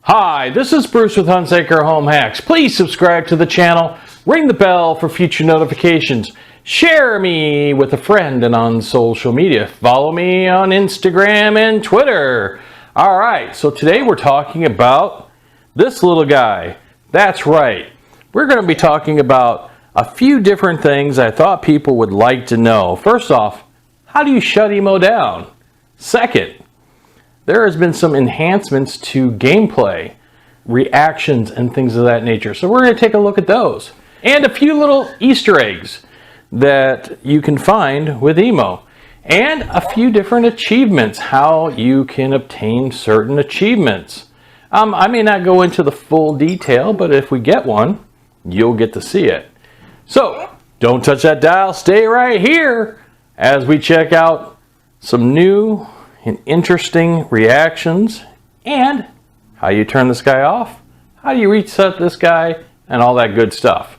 Hi, this is Bruce with Hunsaker Home Hacks. Please subscribe to the channel, ring the bell for future notifications, share me with a friend and on social media. Follow me on Instagram and Twitter. Alright, so today we're talking about this little guy. That's right. We're going to be talking about a few different things I thought people would like to know. First off, how do you shut EMO down? Second, there has been some enhancements to gameplay, reactions, and things of that nature. So we're going to take a look at those. And a few little Easter eggs that you can find with EMO. And a few different achievements, how you can obtain certain achievements. I may not go into the full detail, but if we get one, you'll get to see it. So don't touch that dial, stay right here as we check out some new and interesting reactions and how you turn this guy off, how do you reset this guy, and all that good stuff.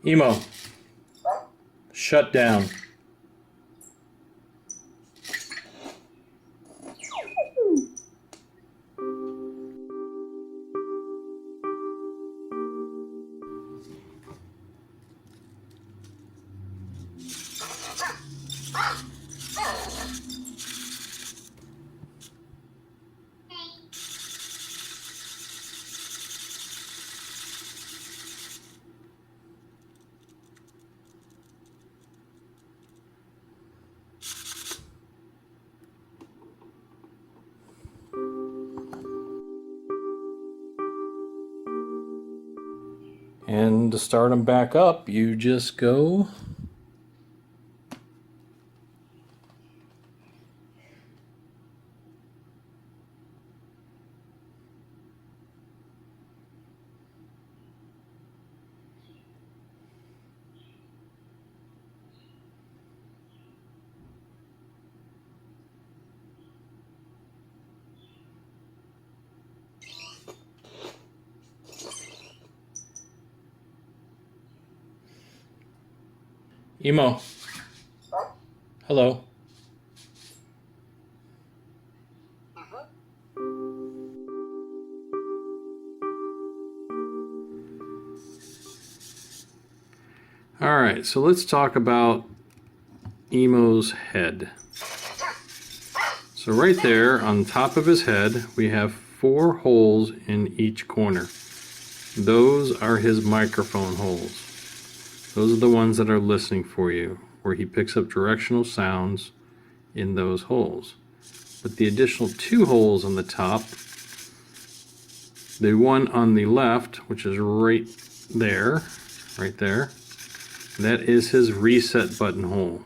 EMO, Shutdown. And to start them back up, you just go EMO. Hello. All right, so let's talk about EMO's head. So right there on top of his head, we have 4 holes in each corner. Those are his microphone holes. Those are the ones that are listening for you, where he picks up directional sounds in those holes. But the additional 2 holes on the top, the one on the left, which is right there, that is his reset button hole.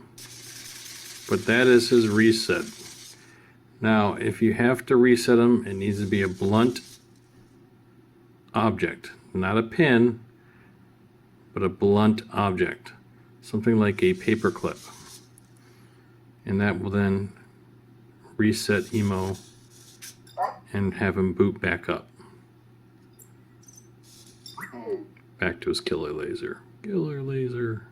But that is his reset. Now, if you have to reset them, it needs to be a blunt object, not a pin, but a blunt object, something like a paper clip. And that will then reset EMO and have him boot back up. Back to his killer laser. Killer laser.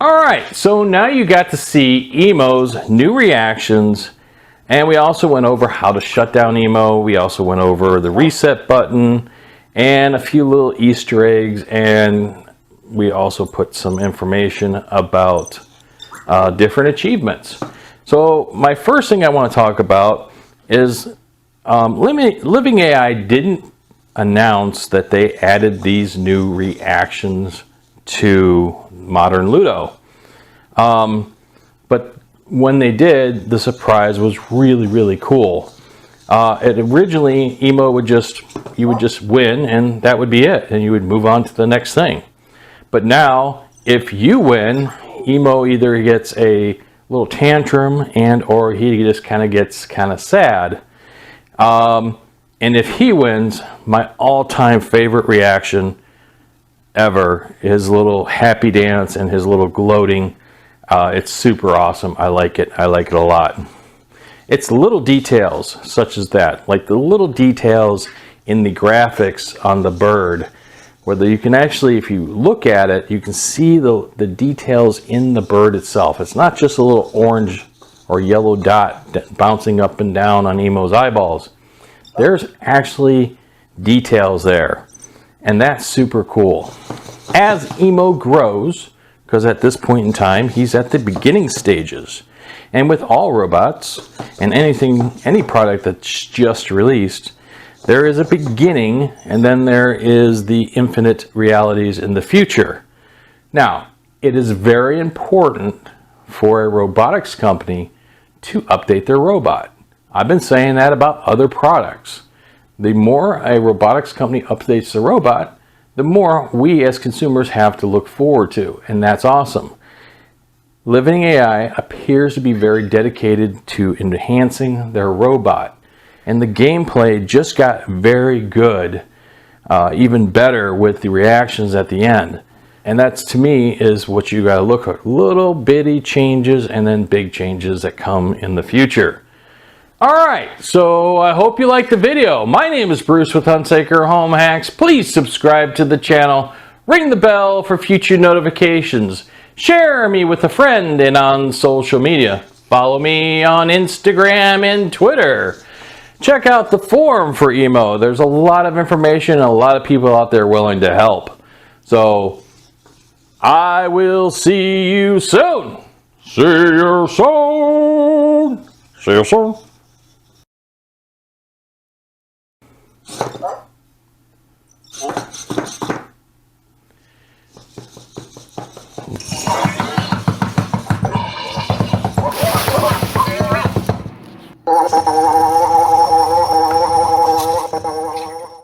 Alright, so now you got to see EMO's new reactions, and we also went over how to shut down EMO. We also went over the reset button and a few little Easter eggs, and we also put some information about different achievements. So my first thing I want to talk about is Living AI didn't announce that they added these new reactions to Modern Ludo. But when they did, the surprise was really, really cool. Originally, EMO you would just win, and that would be it, and you would move on to the next thing. But now, if you win, EMO either gets a little tantrum or he just kind of gets kind of sad. And if he wins, my all-time favorite reaction ever, his little happy dance and his little gloating. It's super awesome. I like it. I like it a lot. It's little details such as that, like the little details in the graphics on the bird, whether you can actually, if you look at it, you can see the details in the bird itself. It's not just a little orange or yellow dot bouncing up and down on EMO's eyeballs. There's actually details there, and that's super cool. As EMO grows, because at this point in time he's at the beginning stages, and with all robots and any product that's just released, there is a beginning and then there is the infinite realities in the future. Now, it is very important for a robotics company to update their robot. I've been saying that about other products. The more a robotics company updates the robot, the more we as consumers have to look forward to, and that's awesome. Living AI appears to be very dedicated to enhancing their robot, and the gameplay just got very good, even better with the reactions at the end. And that's, to me, is what you got to look at. Little bitty changes and then big changes that come in the future. Alright, so I hope you liked the video. My name is Bruce with Hunsaker Home Hacks. Please subscribe to the channel, ring the bell for future notifications, share me with a friend and on social media. Follow me on Instagram and Twitter. Check out the forum for EMO. There's a lot of information and a lot of people out there willing to help. So, I will see you soon. See you soon. See you soon.